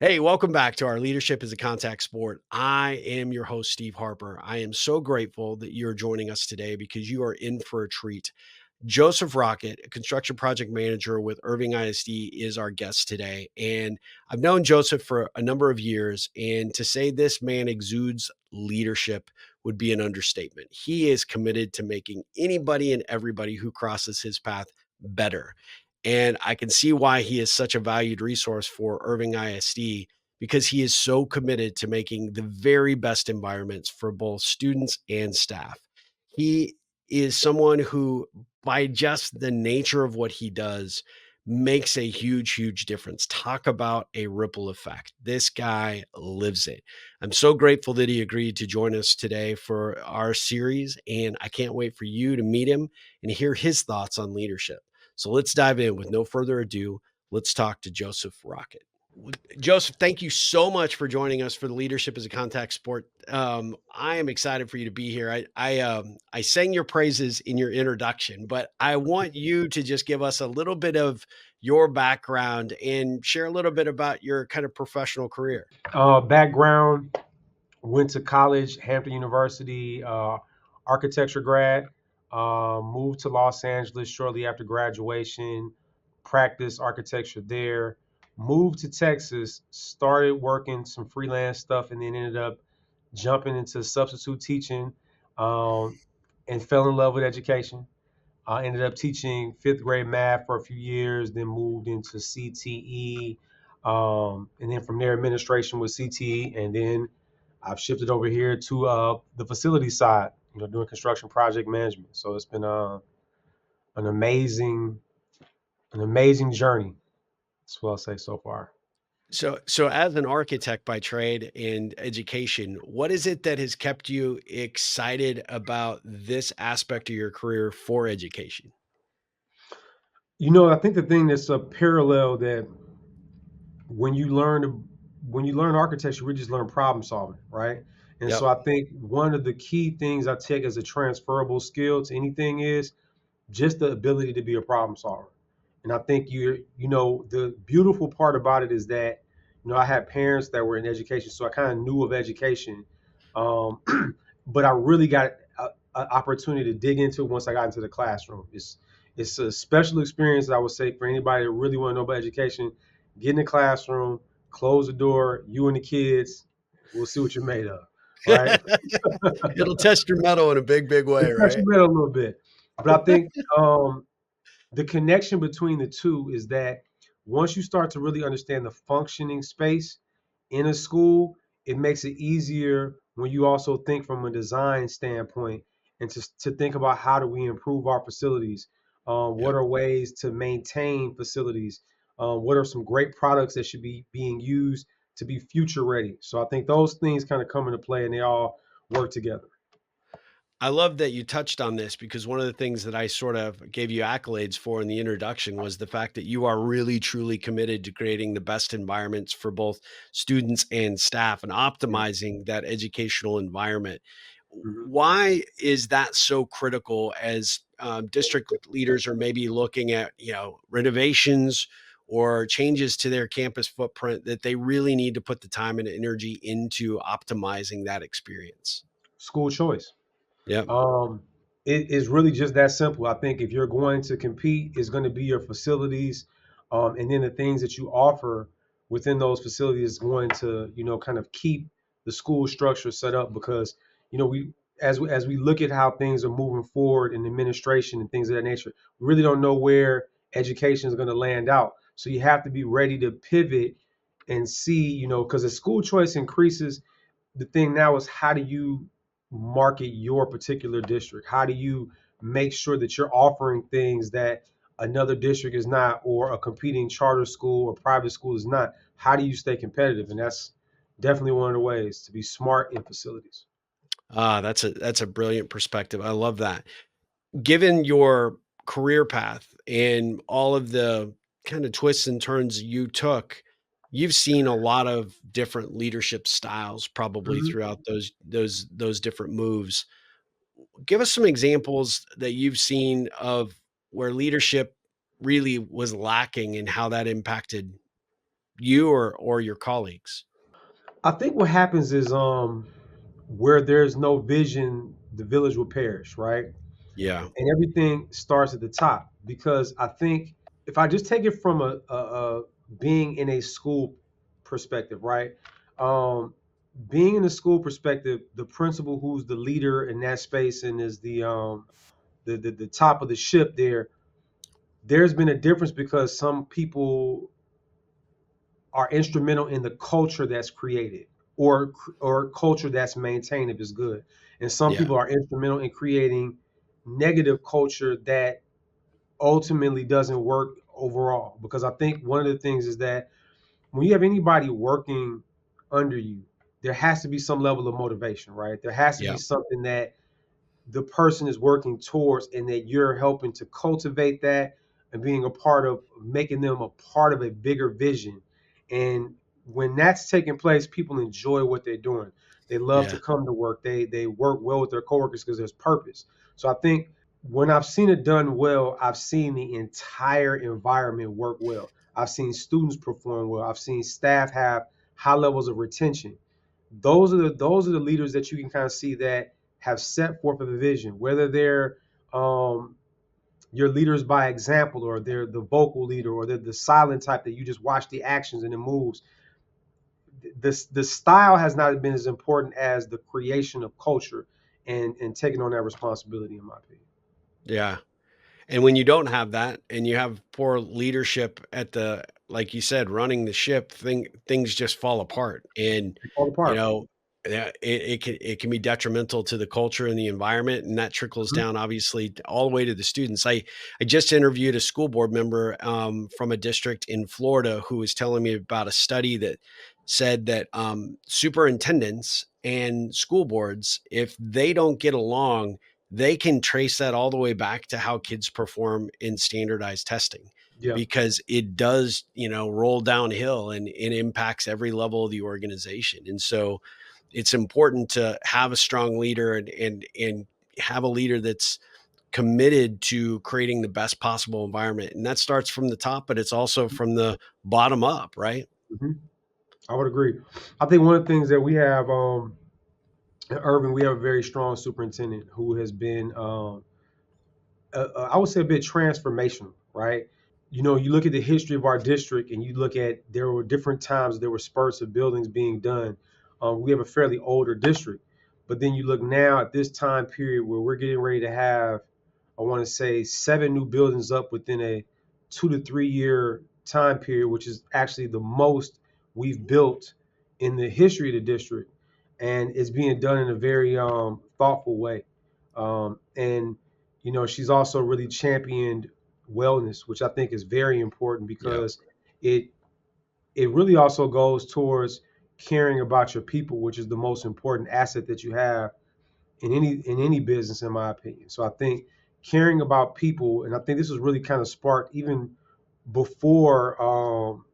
Hey, welcome back to our Leadership is a Contact Sport. I am your host, Steve Harper. I am so grateful that you're joining us today because you are in for a treat. Joseph Rockett, a construction project manager with Irving ISD, is our guest today. And I've known Joseph for a number of years. And to say this man exudes leadership would be an understatement. He is committed to making anybody and everybody who crosses his path better. And I can see why he is such a valued resource for Irving ISD because he is so committed to making the very best environments for both students and staff. He is someone who, by just the nature of what he does, makes a huge, huge difference. Talk about a ripple effect. This guy lives it. I'm so grateful that he agreed to join us today for our series, and I can't wait for you to meet him and hear his thoughts on leadership. So let's dive in with no further ado. Let's talk to Joseph Rockett. Joseph, thank you so much for joining us for the Leadership as a Contact Sport. I am excited for you to be here. I sang your praises in your introduction, but I want you to just give us a little bit of your background and share a little bit about your kind of professional career. Background, went to college, Hampton University, architecture grad. Moved to Los Angeles shortly after graduation, practiced architecture there. Moved to Texas, started working some freelance stuff, and then ended up jumping into substitute teaching, um, and fell in love with education. I ended up teaching fifth grade math for a few years, then moved into CTE, and then from there administration with CTE, and then I've shifted over here to the facility side, doing construction project management. So it's been an amazing, an amazing journey. That's what I'll say so far. So as an architect by trade and education, what is it that has kept you excited about this aspect of your career for education? I think the thing that's a parallel that when you learn when you learn architecture, we just learn problem solving, right? And so Yep. I think one of the key things I take as a transferable skill to anything is just the ability to be a problem solver. And I think the beautiful part about it is that, I had parents that were in education, so I kind of knew of education. Um, but I really got an opportunity to dig into it once I got into the classroom. It's a special experience, I would say, for anybody that really want to know about education. Get in the classroom, close the door, you and the kids, we'll see what you're made of. Right? It'll test your metal in a big, big way, It touched right? your a little bit. But I think the connection between the two is that once you start to really understand the functioning space in a school, it makes it easier when you also think from a design standpoint and to think about how do we improve our facilities. What Yep. are ways to maintain facilities? What are some great products that should be being used to be future ready? So I think those things kind of come into play and they all work together. I love that you touched on this because one of the things that I sort of gave you accolades for in the introduction was the fact that you are really truly committed to creating the best environments for both students and staff and Yeah. optimizing that educational environment. Mhm. Why is that so critical as district leaders are maybe looking at, renovations or changes to their campus footprint that they really need to put the time and energy into optimizing that experience? School choice. Yep. Um, it is really just that simple. I think if you're going to compete, it's going to be your facilities, and then the things that you offer within those facilities is going to, kind of keep the school structure set up because, we as we look at how things are moving forward in administration and things of that nature, we really don't know where education is going to land out. So you have to be ready to pivot and see, because as school choice increases, the thing now is how do you market your particular district? How do you make sure that you're offering things that another district is not, or a competing charter school or private school is not? How do you stay competitive? And that's definitely one of the ways to be smart in facilities. Ah, that's a brilliant perspective. I love that. Given your career path and all of the kind of twists and turns you took, you've seen a lot of different leadership styles probably Mhm. throughout those different moves. Give us some examples that you've seen of where leadership really was lacking and how that impacted. you or your colleagues? I think what happens is where there's no vision, the village will perish, right? Yeah, And everything starts at the top because I think if I just take it from a being in a school perspective, right? Um, being in a school perspective, the principal who's the leader in that space and is the top of the ship there, there's been a difference because some people are instrumental in the culture that's created or culture that's maintained if it's good. And some yeah, people are instrumental in creating negative culture that ultimately doesn't work overall. Because I think one of the things is that when you have anybody working under you, there has to be some level of motivation, right? There has to be yeah, something that the person is working towards and that you're helping to cultivate that and being a part of making them a part of a bigger vision. And when that's taking place, people enjoy what they're doing. They love to yeah, come to work. They work well with their coworkers because there's purpose. So I think when I've seen it done well, I've seen the entire environment work well. I've seen students perform well. I've seen staff have high levels of retention. Those are the leaders that you can kind of see that have set forth a vision, whether they're um, your leaders by example, or they're the vocal leader, or they're the silent type that you just watch the actions and the moves. The style has not been as important as the creation of culture and taking on that responsibility, in my opinion. yeah. And when you don't have that and you have poor leadership at the like you said, running the ship, things just fall apart. And, They fall you apart. know, yeah, it can be detrimental to the culture and the environment, and that trickles Mhm. down obviously all the way to the students. I just interviewed a school board member from a district in Florida who was telling me about a study that said that superintendents and school boards, if they don't get along, they can trace that all the way back to how kids perform in standardized testing Yeah. because it does, roll downhill and it impacts every level of the organization. And so it's important to have a strong leader and have a leader that's committed to creating the best possible environment. And that starts from the top, but it's also from the bottom up, right? Hmm. I would agree. I think one of the things that we have in Urban, we have a very strong superintendent who has been I would say a bit transformational, right? You know, you look at the history of our district and you look at there were different times there were spurts of buildings being done. We have a fairly older district, but then you look now at this time period where we're getting ready to have, I want to say, 7 new buildings up within a 2 to 3 year time period, which is actually the most we've built in the history of the district, and it's being done in a very thoughtful way. And you know, she's also really championed wellness, which I think is very important Yeah. because it it really also goes towards caring about your people, which is the most important asset that you have in any business, in my opinion. So I think caring about people, and I think this was really kind of sparked even before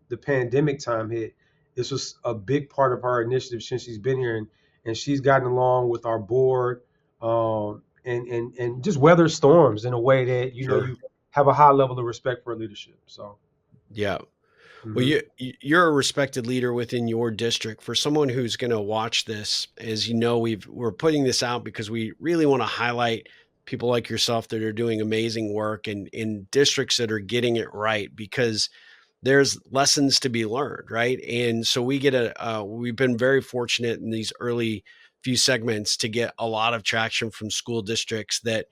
the pandemic time hit. This was a big part of our initiative since she's been here, and she's gotten along with our board, and just weather storms in a way that Sure. you have a high level of respect for her leadership. So, Yeah. Well, mhm. you're a respected leader within your district. For someone who's going to watch this, as you know, we're putting this out because we really want to highlight people like yourself that are doing amazing work and in districts that are getting it right because there's lessons to be learned, right? And so we've been very fortunate in these early few segments to get a lot of traction from school districts that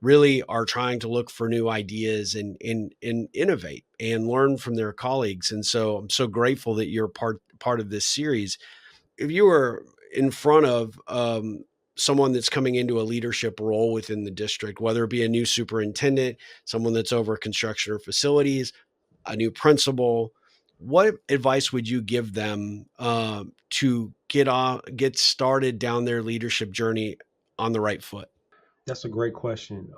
really are trying to look for new ideas and innovate and learn from their colleagues. And so I'm so grateful that you're part of this series. If you were in front of someone that's coming into a leadership role within the district, whether it be a new superintendent, someone that's over construction or facilities, a new principal, what advice would you give them to get started down their leadership journey on the right foot? That's a great question.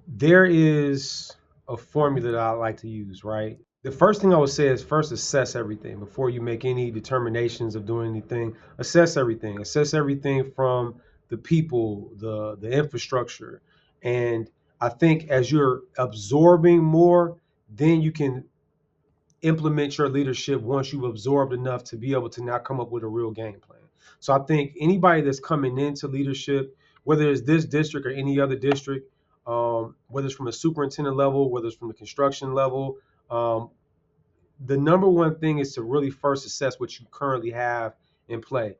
There is a formula that I like to use, right? The first thing I would say is first assess everything before you make any determinations of doing anything. Assess everything. Assess everything from the people, the infrastructure. And I think as you're absorbing more, then you can implement your leadership once you've absorbed enough to be able to now come up with a real game plan. So I think anybody that's coming into leadership, whether it's this district or any other district, whether it's from a superintendent level, whether it's from the construction level, um, the number one thing is to really first assess what you currently have in play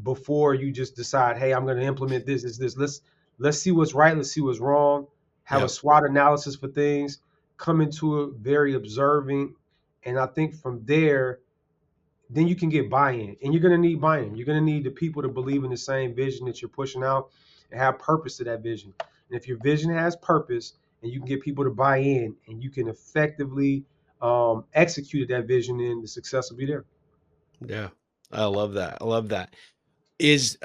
before you just decide, hey, I'm going to implement this. Let's see what's right. Let's see what's wrong. Have a Yeah. SWOT analysis for things. Come into it very observing, and I think from there, then you can get buy-in. And you're going to need buy-in. You're going to need the people to believe in the same vision that you're pushing out and have purpose to that vision. And if your vision has purpose and you can get people to buy in and you can effectively execute that vision, then the success will be there. Yeah. I love that. I love that. Is,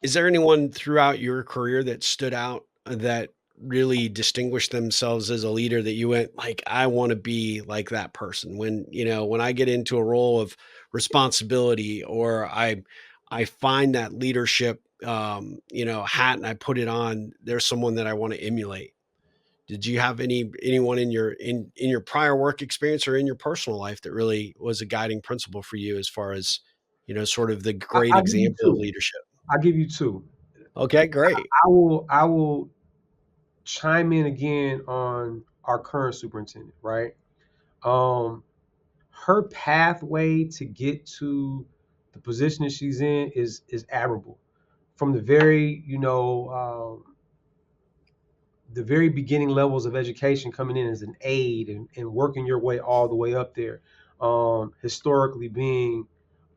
is there anyone throughout your career that stood out that really distinguished themselves as a leader that you went like, I want to be like that person when, when I get into a role of responsibility or I find that leadership, hat and I put it on, there's someone that I want to emulate. Did you have anyone in your prior work experience or in your personal life that really was a guiding principle for you as far as, sort of the great I'll give you example of two. leadership? I'll give you two. Okay, great. I will chime in again on our current superintendent, right? Um, Her pathway to get to the position that she's in is admirable. From the very beginning levels of education, coming in as an aide and working your way all the way up there. Historically being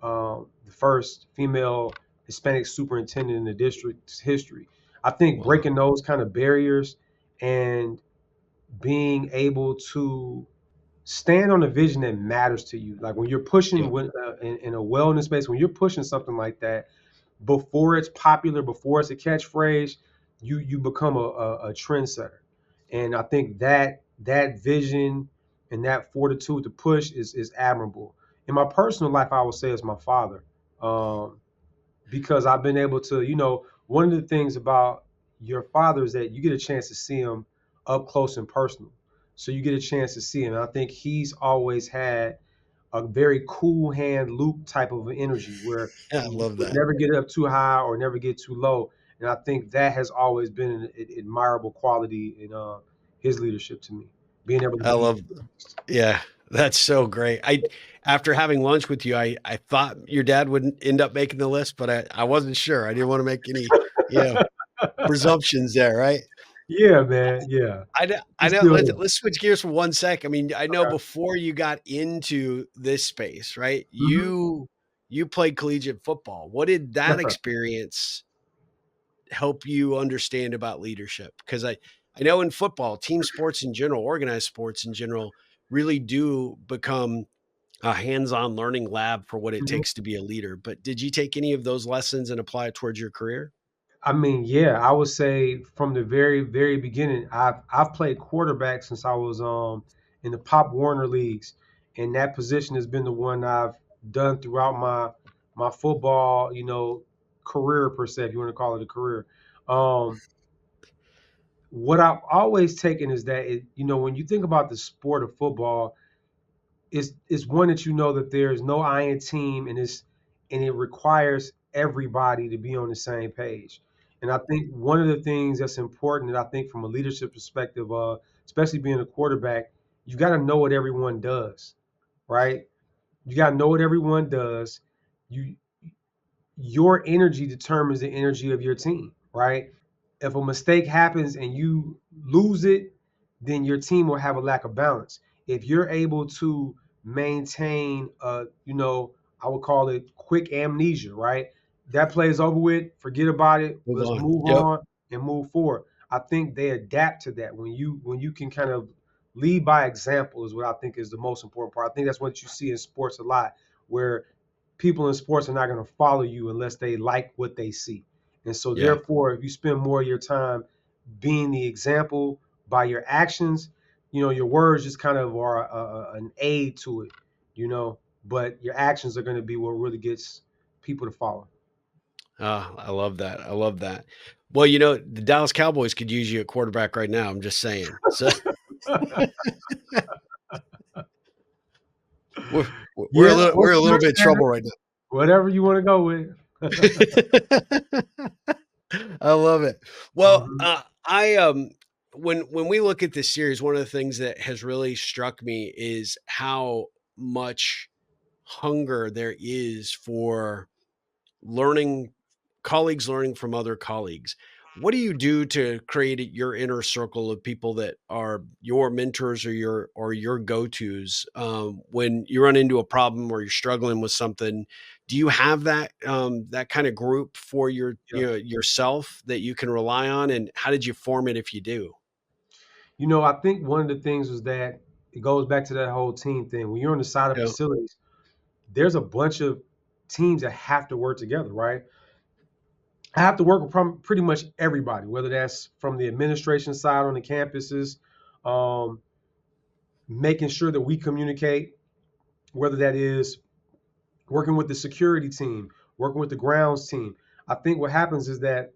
the first female Hispanic superintendent in the district's history. I think Wow. breaking those kind of barriers and being able to stand on a vision that matters to you. Like when you're pushing Yep. in a wellness space, when you're pushing something like that, before it's popular, before it's a catchphrase, you become a trendsetter. And I think that vision and that fortitude to push is admirable. In my personal life, I would say it's my father. Um, because I've been able to, one of the things about your father is that you get a chance to see him up close and personal. So you get a chance to see him. And I think he's always had a very cool hand Luke type of energy where I he love would that. never get up too high or never get too low. And I think that has always been an admirable quality in his leadership to me, being able to I be. love Yeah, that's so great. After having lunch with you, I thought your dad wouldn't end up making the list, but I wasn't sure. I didn't wanna make any, you know, presumptions there, right? Yeah, man. Yeah. I He's know, still let's switch gears for 1 sec. I mean, I know there. Okay. before you got into this space, right, Hmm. you played collegiate football. What did Yes, that sir. experience help you understand about leadership? Because I know in football, team sports in general, organized sports in general, really do become a hands-on learning lab for what it Mhm. takes to be a leader. But did you take any of those lessons and apply it towards your career? I mean, yeah, I would say from the very, very beginning, I've played quarterback since I was in the Pop Warner leagues, and that position has been the one I've done throughout my football, career per se, if you want to call it a career. Um, what I've always taken is that when you think about the sport of football, it's one that that there's no I in team, and it requires everybody to be on the same page. And I think one of the things that's important that I think from a leadership perspective, especially being a quarterback, you got to know what everyone does, right? You got to know what everyone does. You Your energy determines the energy of your team, right? If a mistake happens and you lose it, then your team will have a lack of balance. If you're able to maintain, I would call it quick amnesia, right? That plays over with, forget about it. Move Let's on. move Yep. on and move forward. I think they adapt to that when you can kind of lead by example is what I think is the most important part. I think that's what you see in sports a lot, where people in sports are not going to follow you unless they like what they see. And so, Yeah. therefore, if you spend more of your time being the example by your actions, your words just kind of are an aid to it, but your actions are going to be what really gets people to follow. I love that. I love that. Well, the Dallas Cowboys could use you at quarterback right now. I'm just saying. So We're Yeah, we're a what's little your bit in trouble standard? right Whatever you want to go with. now. I love it. Well, Mhm. when we look at this series, one of the things that has really struck me is how much hunger there is for learning colleagues learning from other colleagues. What do you do to create your inner circle of people that are your mentors or your go-tos when you run into a problem or you're struggling with something? Do you have that that kind of group for Yeah. yourself that you can rely on? And how did you form it if you do? I think one of the things was that it goes back to that whole team thing. When you're on the side of Yeah, facilities, there's a bunch of teams that have to work together, right? I have to work with pretty much everybody, whether that's from the administration side on the campuses, um, making sure that we communicate, whether that is working with the security team, working with the grounds team. I think what happens is that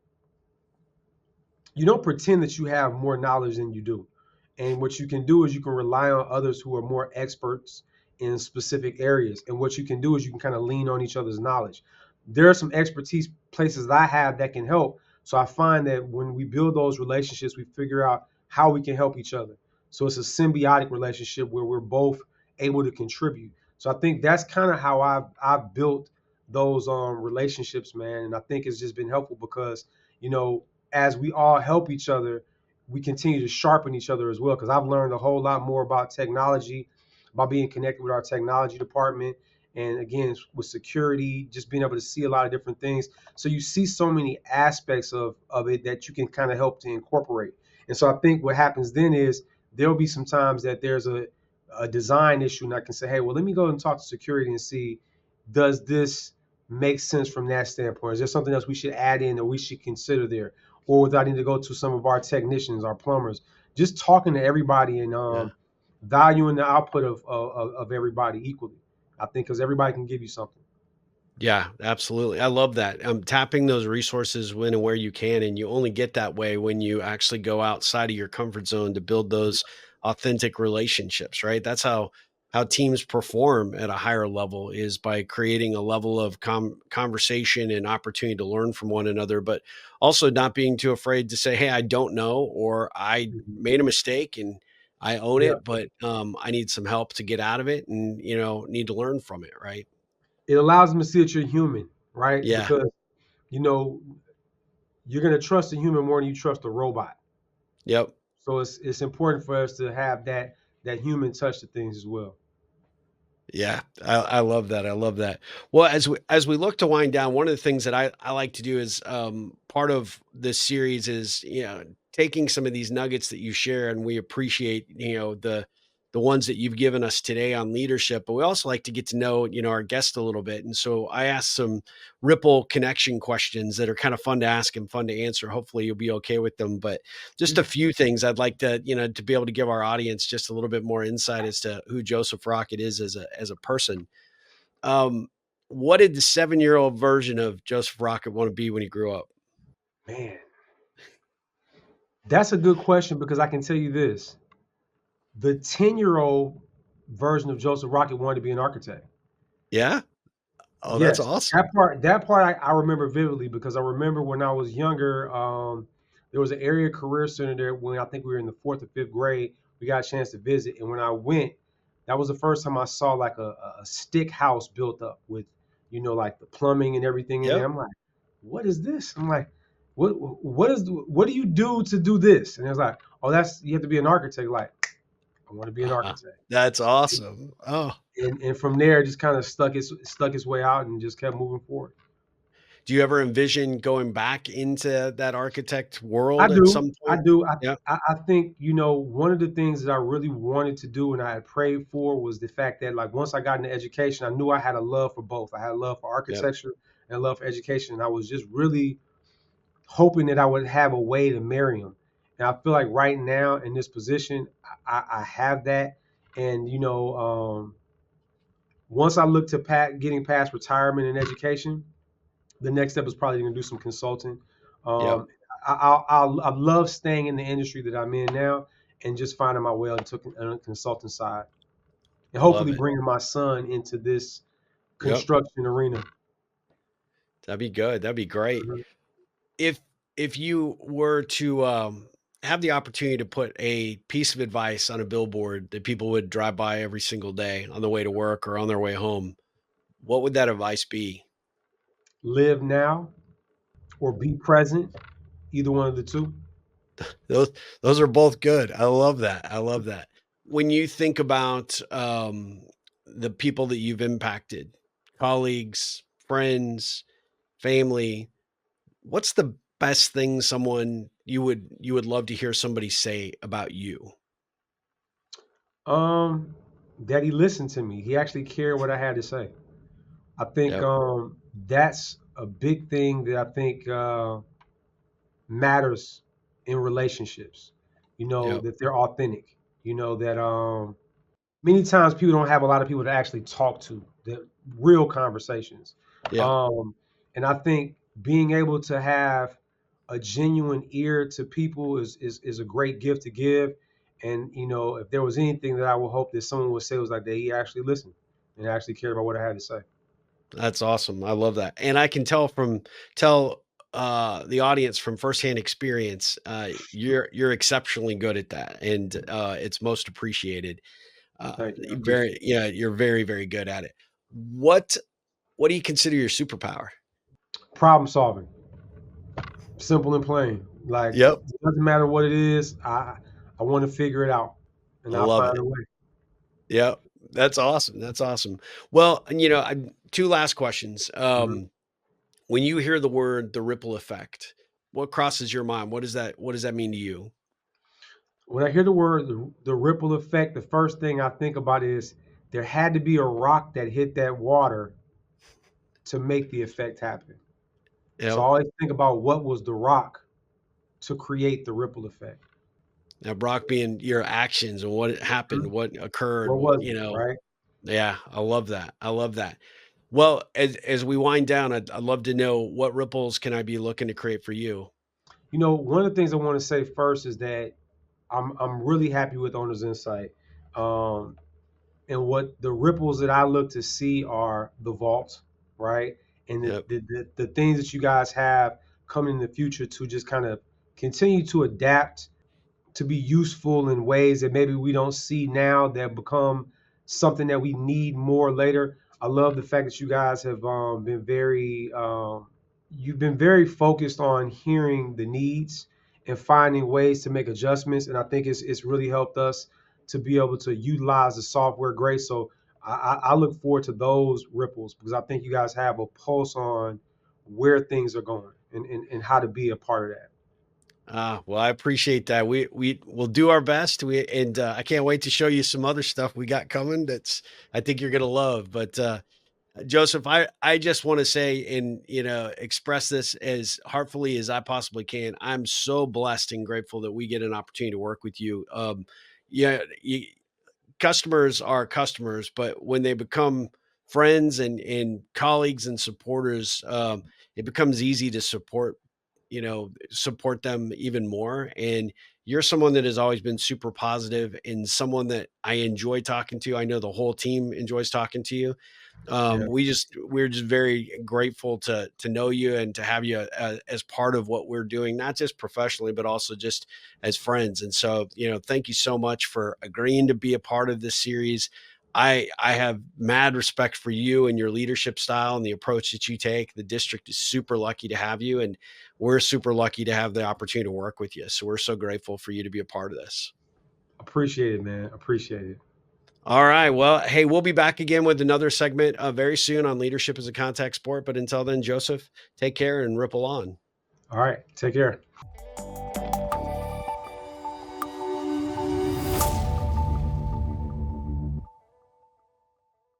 you don't pretend that you have more knowledge than you do. And what you can do is you can rely on others who are more experts in specific areas. And what you can do is you can kind of lean on each other's knowledge. There are some expertise places that I have that can help. So I find that when we build those relationships, we figure out how we can help each other. So it's a symbiotic relationship where we're both able to contribute. So I think that's kind of how I've built those relationships, man. And I think it's just been helpful because you know as we all help each other, we continue to sharpen each other as well. Because I've learned a whole lot more about technology, about being connected with our technology department, and again with security, just being able to see a lot of different things. So you see so many aspects of it that you can kind of help to incorporate. And so I think what happens then is there'll be some times that there's a design issue, and I can say, hey, well, let me go and talk to security and see does this make sense from that standpoint? Is there something else we should add in or we should consider there? Or without need to go to some of our technicians, our plumbers, just talking to everybody and yeah. valuing the output of everybody equally. I think because everybody can give you something. Yeah, absolutely. I love that. Tapping those resources when and where you can, and you only get that way when you actually go outside of your comfort zone to build those authentic relationships, right? That's how teams perform at a higher level is by creating a level of conversation and opportunity to learn from one another, but also not being too afraid to say, "Hey, I don't know," or "I Mhm. made a mistake and I own Yeah, it, but I need some help to get out of it, and need to learn from it." Right? it allows them to see that you're human, right? Yeah. Because you know you're gonna trust a human more than you trust a robot. Yep. So it's important for us to have that human touch to things as well. Yeah, I love that. I love that. Well, as we look to wind down, one of the things that I like to do is part of this series is taking some of these nuggets that you share, and we appreciate the ones that you've given us today on leadership. But we also like to get to know our guest a little bit, and so I asked some ripple connection questions that are kind of fun to ask and fun to answer. Hopefully, you'll be okay with them. But just a few things I'd like to, to be able to give our audience just a little bit more insight as to who Joseph Rockett is as a person. Um, what did the 7-year-old version of Joseph Rockett want to be when he grew up? Man, that's a good question because I can tell you this: the 10-year-old version of Joseph Rocket wanted to be an architect. Yeah. Oh, that's Yes, awesome. that part I remember vividly because I remember when I was younger, there was an area career center there when I think we were in the fourth or fifth grade. We got a chance to visit, and when I went, that was the first time I saw like a stick house built up with, like the plumbing and everything in there. Yep. I'm like, what is this? I'm like, what do you do to do this? And it was like, oh, that's you have to be an architect. Like, I want to be an Uh-huh. architect. That's awesome. Oh, And from there, just kind of stuck its way out and just kept moving forward. do you ever envision going back into that architect I world at do. some I point? do. Yeah. I think, one of the things that I really wanted to do and I had prayed for was the fact that, like, once I got into education, I knew I had a love for both. I had a love for Yep. architecture and a love for education. And I was just really hoping that I would have a way to marry them. And I feel like right now in this position, I have that. And, once I look to getting past retirement and education, the next step is probably going to do some consulting. Yep. Um, I love staying in the industry that I'm in now and just finding my way into the consulting side. and Love hopefully it. bringing my son into this Yep. construction arena. That'd be good. That'd be great. Mhm. If if you were to have the opportunity to put a piece of advice on a billboard that people would drive by every single day on the way to work or on their way home, what would that advice be? Live now or be present, either one of the two. Those those are both good. I love that. I love that. When you think about the people that you've impacted, colleagues, friends, family, what's the best thing someone you would love to hear somebody say about you? Um, that he listened to me. He actually cared what I had to say. I think Yep. that's a big thing that I think matters in relationships. You know, Yep. that they're authentic. You know, that many times people don't have a lot of people to actually talk to, the real conversations. Yep. Um, and I think being able to have a genuine ear to people is a great gift to give. And you know, if there was anything that I would hope that someone would say was like that he actually listened and actually cared about what I had to say. That's awesome. I love that. And I can tell the audience from firsthand experience, you're exceptionally good at that and it's most appreciated. Thank you. I Very appreciate it. yeah, you're very, very good at it. What what do you consider your superpower? Problem solving, simple and plain. Like Yep. it doesn't matter what it is. I want to figure it out, and I I'll love find it. a way. Yep. That's awesome. That's awesome. Well, and two last questions. Mhm. When you hear the word the ripple effect, what crosses your mind? What does that mean to you? When I hear the word the ripple effect, the first thing I think about is there had to be a rock that hit that water to make the effect happen. So I Yep. always think about what was the rock to create the ripple effect. Now, Brock being your actions and what happened, Mhm. what occurred, What was it, right? yeah, I love that. I love that. Well, as we wind down, I'd love to know what ripples can I be looking to create for you? You know, one of the things I want to say first is that I'm really happy with Owner's Insight. Um, and what the ripples that I look to see are the vault, right? And Yep. the things that you guys have coming in the future to just kind of continue to adapt to be useful in ways that maybe we don't see now that become something that we need more later. I love the fact that you guys have been very you've been very focused on hearing the needs and finding ways to make adjustments, and I think it's really helped us to be able to utilize the software great. So I look forward to those ripples because I think you guys have a pulse on where things are going and how to be a part of that. Well, I appreciate that. We will do our best. I can't wait to show you some other stuff we got coming. That's I think you're gonna love. But Joseph, I just want to say and express this as heartfully as I possibly can. I'm so blessed and grateful that we get an opportunity to work with you. Yeah, customers are customers, but when they become friends and colleagues and supporters, it becomes easy to support them even more. And you're someone that has always been super positive and someone that I enjoy talking to. I know the whole team enjoys talking to you. Yeah, We're just very grateful to know you and to have you as part of what we're doing, not just professionally, but also just as friends. And so, thank you so much for agreeing to be a part of this series. I have mad respect for you and your leadership style and the approach that you take. The district is super lucky to have you, and we're super lucky to have the opportunity to work with you. So we're so grateful for you to be a part of this. appreciate it, man. Appreciate it. All right. Well, hey, we'll be back again with another segment very soon on leadership as a contact sport. But until then, Joseph, take care and ripple on. All right. Take care.